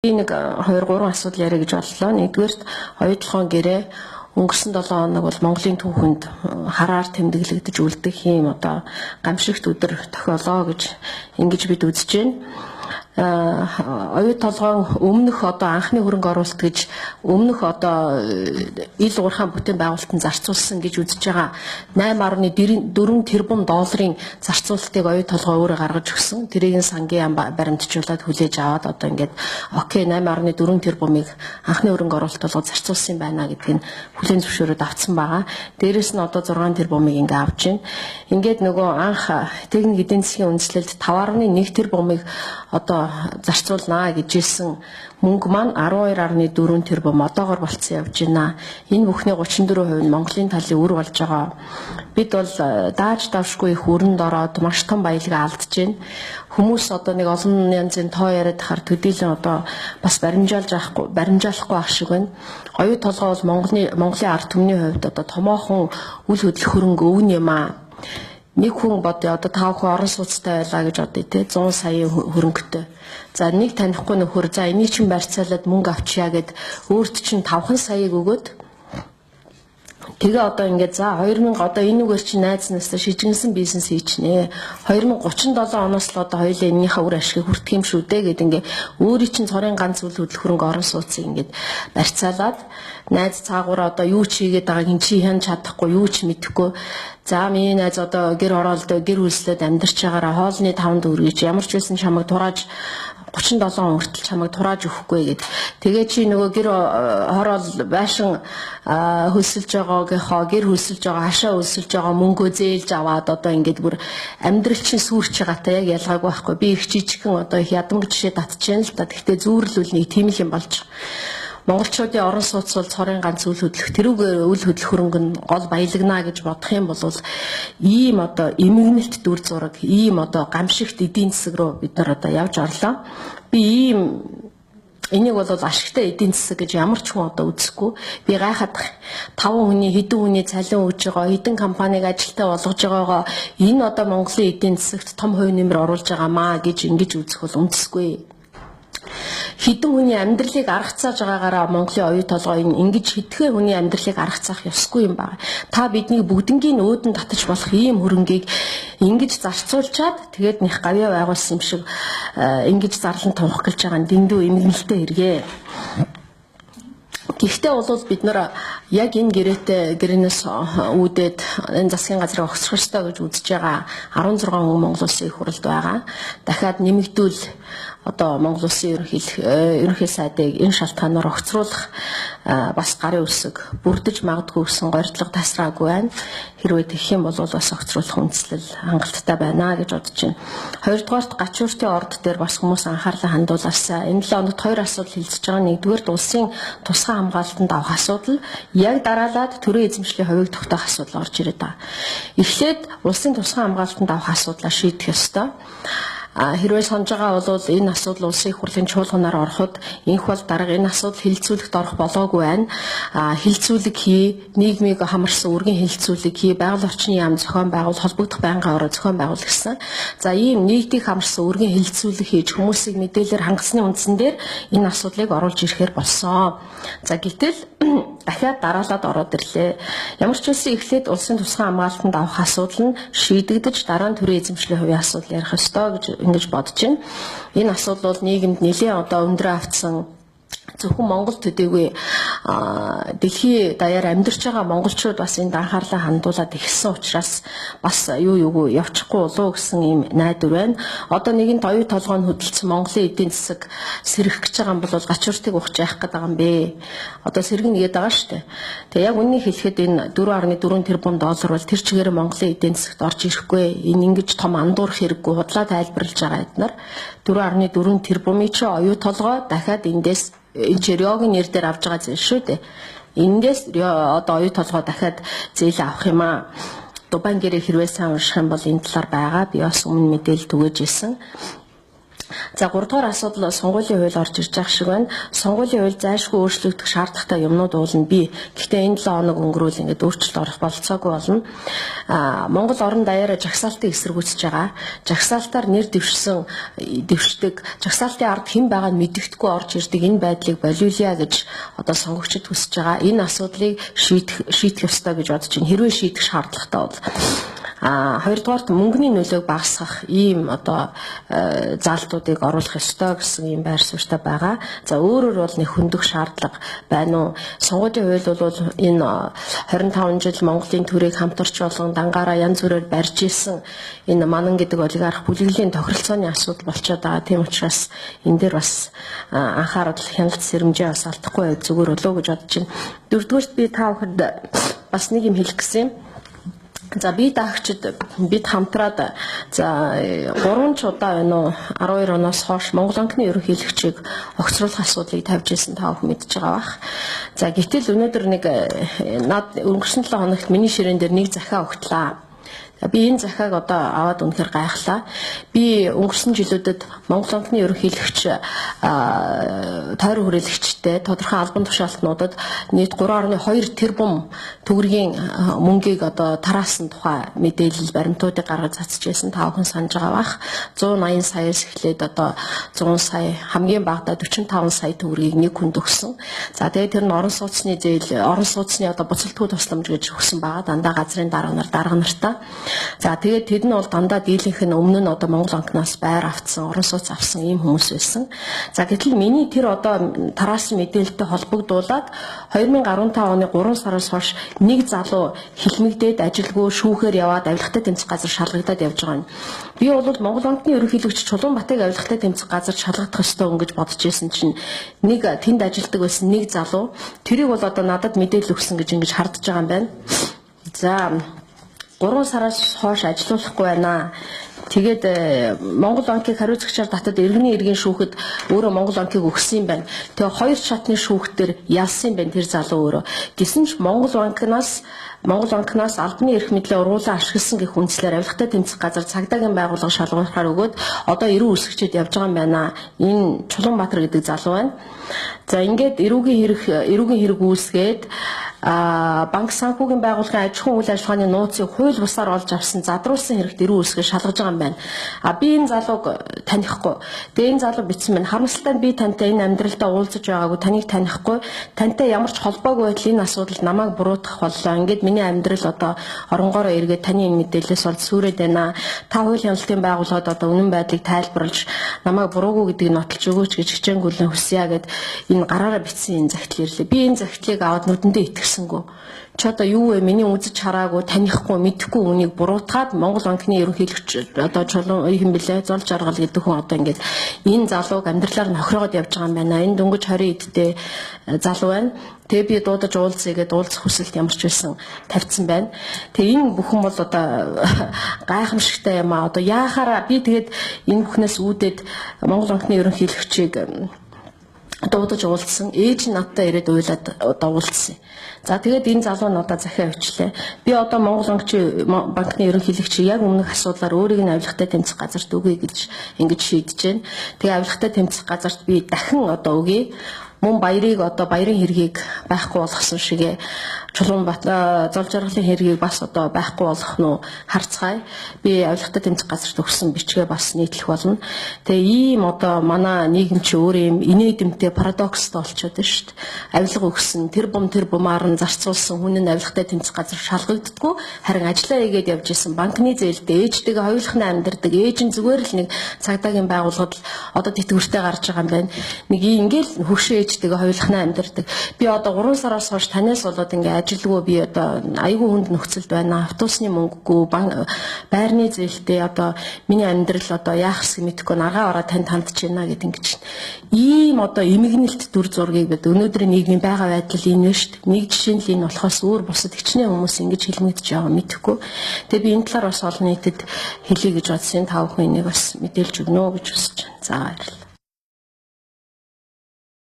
Би нэг 2-3 асуудал яриа гэж боллоо. Нэгдүгээрт оюутлогын гэрээ өнгөрсөн 7 хоног бол Монголын түүхэнд хараар тэмдэглэгдэж үлдэх юм одоо гамшигт өдөр тохиолоо гэж ингэж бид үзэж байна. Оюут толгойн өмнөх одоо анхны хөрөнгө оруулалт гэж өмнөх одоо ил уурхаан бүтээн байгуулалтанд зарцуулсан гэж үзэж байгаа 8.4 тэрбум долларын зарцуулалтыг оюут толгой өөрөө гаргаж өгсөн. Тэрийг сангийн баримтжуулаад хүлээж аваад одоо ингээд окей 8.4 тэрбумыг анхны хөрөнгө оруулалт толгой зарцуулсан байна гэдгийг хүлээн зөвшөөрөд авсан байгаа. Дээрээс нь одоо 6 тэрбумыг ингээд авч байна. Ингээд нөгөө анх техник эдийн засгийн үндэслэлд 5.1 тэрбумыг одоо зарцуулнаа гэжсэн мөнгө маань 12.4 тэрбум одоогор болцсон явж байна. Энэ бүхний 34% нь Монголын талын үр болж байгаа. Бид бол дааж давшгүй их өрөнд ороод маш том баялгаа алдж байна. Хүмүүс одоо нэг олон янзын тоо яриад хахаар төдийлөн одоо бас баримжаалахгүй ах шиг байна. Оюут толгой бол Монголын ард түмний хувьд одоо томоохон үл хөдлөх хөрөнгө өвн юм аа. Нэг хүн бодё одоо 5 хүн орон сууцтай байлаа гэж бодъё те 100 сая хөрөнгөтэй. За нэг танихгүй нөхөр за энийг чинь барьцаалаад мөнгө авчия гэд өөрт чинь 5 саяыг өгөөд тэгээ одоо ингээд за 2000 одоо энэ үгээр чинь найз настай шижигнсэн бизнес хийчихнэ. 2037 оноос л одоо хоёулаа энэнийхээ үр ашиг хүртэх юм шүү дээ гэд ингээ өөрийн чинь цорын ганц үйл хөдлөх хөрөнгө орон сууцыг ингээд барьцаалаад найз цаагаараа одоо юу ч хийгээд байгааг эн чи хян чадахгүй юу ч мэдэхгүй. За миний найз одоо гэр оролд гэр хүслээд амьдарч байгаараа хоолны 5 төгрөг гэж ямар ч байсан чамайг турааж 37 он хүртэл чамайг турааж өгөхгүй гэд. Тэгээ чи нөгөө гэр хороол байшин хөлсөлж байгаагийнхоо гэр хөлсөлж байгаа хашаа хөлсөлж байгаа мөнгөө зээлж аваад одоо ингээд бүр амьдрал чинь сүрч байгаа та яг ялгаагүй байхгүй. Би их жижигхэн одоо их ядамг жишээ татчихээн л та. Гэхдээ зүүрлүүл нэг тийм л юм болж монголчуудын орон сууц бол цорын ганц үйл хөдлөх тэрүүгээр үйл хөдлөх хөрөнгө нь гол баялагнаа гэж бодох юм бол ийм одоо эмгэнэлт дүр зураг ийм одоо гамшигт эдийн засаг руу бид нар одоо явж орлоо. Би ийм энийг бол ашигтай эдийн засаг гэж ямар ч хүн одоо үзэхгүй. Би гайхаад 5 хүний хэдэн хүний цалин өгж байгаа хэдэн компаниг ажилтаа болгож байгаагаа энэ одоо Монголын эдийн засагт том хувь нэмэр оруулж байгаамаа гэж ингэж үзэх бол үндэсгүй. Хэдэн хүний амьдралыг аргацааж байгаагаараа Монголын оюут толгой ингэж хэдхэн хүний амьдралыг аргацаах ёсгүй юм байна. Та бидний бүгднгийн өөдөн татаж болох ийм хөрөнгийг ингэж зарцуулчаад тэгээд них гавьяа байгуулсан юм шиг ингэж зарлан тунх гэлж байгаа нь дэндүү эмгэнэлтэй хэрэгээ. Гэхдээ бол бид нар яг энэ гэрээнээс үүдээд энэ засгийн газрыг огцрох ёстой гэж үзэж байгаа 16 хүн Монгол улсын их хурлд байгаа. Дахиад нэмэгдүүл одоо Монгол улсын ерөнхий сайдыг энэ шалтгаанаар огцруулах бас гарын үсэг бүрдэж магадгүй гэсэн горьдлого тасраагүй байна. Хэрвээ тэгэх юм бол бас огцруулах үндслэл хангалттай байна гэж бодож байна. Хоёрдугаарт гачууртын орд дээр бас хүмүүс анхаарлаа хандуулаасаа энэ 7 хоногт 2 асуудал хилцэж байгаа. Нэгдүгээр улсын тусгай хамгаалалтанд авах асуудал, яг дараалаад төрийн эзэмшлийн хувийг тогтоох асуудал орж ирээд байгаа. Эхлээд улсын тусгай хамгаалалтанд авах асуудлаа шийдэх ёстой. Хэрвээ сонж байгаа бол энэ асуудал улсын их хурлын чуулганаар ороход энх бол дарга энэ асуудал хилцүүлэгт орох болоогүй байна. Хилцүүлэг хий, нийгмийг хамарсан үргийн хилцүүлэг хий, байгаль орчны яам зохион байгуул, холбогдох байнгын ороо зохион байгуул гэсэн. За ийм нийгдийг хамарсан үргийн хилцүүлэг хийж хүмүүсийг мэдээлэлээр хангасны үндсэн дээр энэ асуудлыг оруулж ирэхээр болсон. За гэтэл дахиад дараалаад ороод ирлээ. Ямар ч үсэн эхлээд улсын тусгай хамгаалалтанд авах асуудал нь шийдэгдэж дараа нь төрийн эзэмшлийн хувийн асуудал ярих ёстой гэж ингэж бодож байна. Энэ асуудал бол нийгэмд нэлээд одоо өндрөө авцсан зөвхөн Монгол төдийгүй дэлхийн даяар амьдарч байгаа монголчууд бас энд анхаарлаа хандуулад эхэлсэн учраас бас юу явчихгүй болов гэсэн ийм найдвар байна. Одоо нэгэнт оюут толгой нь хөдөлсөн Монголын эдийн засаг сэргэх гэж байгаа юм бол гачууртыг ухаж яах гээд байгаа юм бэ? Одоо сэргэн нэгээд байгаа шүү дээ. Тэгээ яг үннийг хэлэхэд энэ 4.4 тэрбум доллар бол тэр чигээр Монголын эдийн засагт орж ирэхгүй. Энэ ингэж том андуурах хэрэггүй худлаа тайлбарлаж байгаа эднэр 4.4 тэрбумын чи оюут толгой дахиад эндээс энэ Риогийн нэр дээр авж байгаа зүйл шүү дээ. Эндээс одоо оюут толгой дахиад зээл авах юм аа. Дубайн гэрээ хэрвээ сайн унших юм бол энэ талаар байгаа. Би бас өмнө мэдээлэл түгээж ирсэн. За 3 дугаар асуудал сонгуулийн хууль орж ирж байгаа шиг байна. Сонгуулийн хууль зайлшгүй өөрчлөгдөх шаардлагатай юмнууд уулна бий. Гэхдээ энэ 7 хоног өнгөрүүл ингээд өөрчлөлт орох болцоогүй болно. Монгол орон даяараа жагсаалтыг эсэргүүцэж байгаа. Жагсаалтаар нэр дэвшдэг, жагсаалтын ард хэн байгааг нь мэддэхгүй орж ирдэг энэ байдлыг болиулъя гэж одоо сонгогчид хүсэж байгаа. Энэ асуудлыг шийдэх ёстой гэж бодож байна. Хэрвээ шийдэх шаардлагатай бол хоёрдугаарт мөнгөний нөлөөг багасгах ийм одоо заалтуудыг оруулах ёстой гэсэн ийм байр суурьтай байгаа. За өөрөөр бол нэг хөндөх шаардлага байна уу? Сонгуулийн хууль бол энэ 25 жил Монголын төрийг хамтарч болгон дангаараа янз бүрээр барьж исэн энэ Манан гэдэг олигарх бүлэглэлийн тохиролцооны асуудал болчиход байгаа. Тийм учраас энэ дээр бас анхаарал хяналт сэрэмжээ бас алдахгүй байх зүгээр болоо гэж бодож байна. Дөрөвдүгээрт би та бүхэнд бас нэг юм хэлэх гэсэн юм. За би даагчид бид хамтраад за 3 ч удаа байна уу 12 оноос хойш Монгол банкны ерөнхийлөгчийг огцруулах асуудлыг тавьж ирсэн та бүхэн мэдж байгаа бах. За гэтэл өнөөдөр нэг өнгөрсөн 7 хоногт миний ширээн дээр нэг захиа өгтлээ. Би энэ захиаг одоо аваад үнэхээр гайхлаа. Би өнгөрсөн жилүүдэд Монгол банкны ерөнхийлөгч тойрон хүрээлэгчтэй тодорхой албан тушаалтнуудад нийт 3.2 тэрбум төгрөгийн мөнгийг одоо тараасан тухай мэдээлэл баримтуудыг гаргаж цацж байсан та бүхэн санаж байгаа бах. 180 саяас эхлээд одоо 100 сая хамгийн багадаа 45 сая төгрөгийг нэг хүнд өгсөн. За тэгээд тэр нь орон сууцны зээл, орон сууцны одоо буцалтгүй тусламж гэж өгсөн байгаа. Дандаа газрын дарга нартаа. За тэгээд тэд нь бол дандаа дийлэнх нь өмнө нь одоо Монгол банкнаас байр авцсан, орон сууц авсан ийм хүмүүс байсан. За гэтэл миний тэр одоо тараасан мэдээлэлтэй холбогдуулаад 2015 оны 3 сараас хойш нэг залуу хилмигдээд ажилгүй шүүхээр яваад авилгатай тэмцэх газар шалгагдаад явж байгаа юм. Би бол Монгол банкны ерөнхийлөгч Чулуунбатыг авилгатай тэмцэх газар шалгагдах ёстой гэж бодож байсан чинь нэг тэнд ажилдаг байсан нэг залуу тэрийг бол одоо надад мэдээлэл өгсөн гэж ингэж хардж байгаа юм байна. За 3 сараас хойш ажиллахгүй байна. Тэгээд Монгол банкыг хариуцагчаар татад иргэний шүүхэд өөрөө Монгол банкыг өгсөн юм байна. Тэгээ 2 шатны шүүхтэр ялсан юм байна тэр залуу өөрөө. Гэсэн ч Монгол банкнаас албаны эрх мэдлээ ургуулсан ашигласан гэх үндслээр авилгатай тэмцэх газар цагдаагийн байгууллага шалгуулахаар өгөөд одоо эрүү үсгчэд явж байгаа юм байна. Энэ Чулуунбаатар гэдэг залуу байна. За ингээд эрүүгийн хэрэг үүсгээд банк санхүүгийн байгууллагын аж ахуйн үйл ажиллагааны нууцыг хууль бусаар олж авсан задруулсан хэрэгт эрүү үсгээ шалгаж байгаа юм байна. Би энэ залууг танихгүй. Тэгээ энэ залуу бичсэн байна. Харамсалтай нь би тантай энэ амьдралдаа уулзаж байгаагүй, таныг танихгүй. Тантай ямар ч холбоогүй байтал энэ асуудал намайг буруутгах боллоо. Ингээд миний амьдрал одоо оронгоороо эргээд таны энэ мэдээлэлээс олж сүрээд байна. Та хууль хяналтын байгууллагад одоо үнэн байдлыг тайлбарлаж намайг буруугүй гэдгийг нотолж өгөөч гэж хичээнгүйлэн хүсье гэд энэ гараараа бичсэн энэ загтал ирлээ. Би энэ загтлыг аваад нүдэндээ итгэсэнгүү. Чи одоо юу вэ? Миний үзэж хараагүй, танихгүй, мэдэхгүй үнийг буруутгаад Монгол банкны ерөнхийлөгч одоо Чулуун юм бэлээ зол жаргал гэдэг хүн одоо ингээд энэ залууг амьдралаар нохироод явж байгаа юм байна. Энэ дөнгөж 20 эдтэй залуу байна. Тэгээ би дуудаж уулзъя гэдээ уулзах хүсэлт ямар ч байсан тавьсан байна. Тэгээ энэ бүхэн бол одоо гайхамшигтай юм аа. Одоо яахаараа би тэгээд энэ бүхнээс үүдээд Монгол банкны ерөнхийлөгчийг дуудаж уулзсан. Ээж нь надтай ирээд уйлаад одоо уулзсан. За тэгээд энэ залуу нь одоо захиа авчлаа. Би одоо Монгол банкны ерөнхийлөгч яг өмнөх асуудлаар өөрийг нь авилгатай тэмцэх газарт өгье гэж ингэж шийдэж байна. Тэгээ авилгатай тэмцэх газарт би дахин одоо өгье. Мөн баярыг одоо баярын хэргийг байхгүй болгосон шигээ Чулуунбатар зол жаргалын хэргийг бас одоо байхгүй болгох нь харцгаая. Би авилгатай тэмцэх газарт өгсөн бичгээ бас нийтлэх болно. Тэгээ ийм одоо манай нийгэм чи өөр юм инээдэмтэй парадокстой болчиход байна шүү дээ. Авилга өгсөн тэр бумаар нь зарцуулсан хүн нь авилгатай тэмцэх газар шалгагддаггүй. Харин ажиллаа хийгээд явж исэн банкны зээлдээ ээжтэйгээ хоёулахны амьдардаг ээж нь зүгээр л нэг цагдаагийн байгууллагад одоо тэтгэвртэй гарч байгаа юм байна. Нэг ингээл хөвшөө ээжтэйгээ хоёулахны амьдардаг. Би одоо 3 сараас хойш танаас болоод ингээ ажилгүй би одоо аягүй хүнд нөхцөлд байна. Автобусны мөнгөгүй, байрны зээлтэй одоо миний амьдрал одоо яах гэсэн мэдэхгүй наргаа ороод танд хандж байна гэд ингэж. Ийм одоо эмгэнэлт дүр зургийг бид өнөөдрийн нийгмийн байгаа байдал энэ шүү дээ. Нэг жишээ нь л энэ болохоос өөр бусад хичнээн хүмүүс ингэж хэлмэгдэж байгаа мэдэхгүй. Тэгээ би энэ талаар бас олон нийтэд хэлье гэж бодсон. Та бүхэн энийг бас мэдээлж өгнө гэж хүсэж байна. За баярлалаа.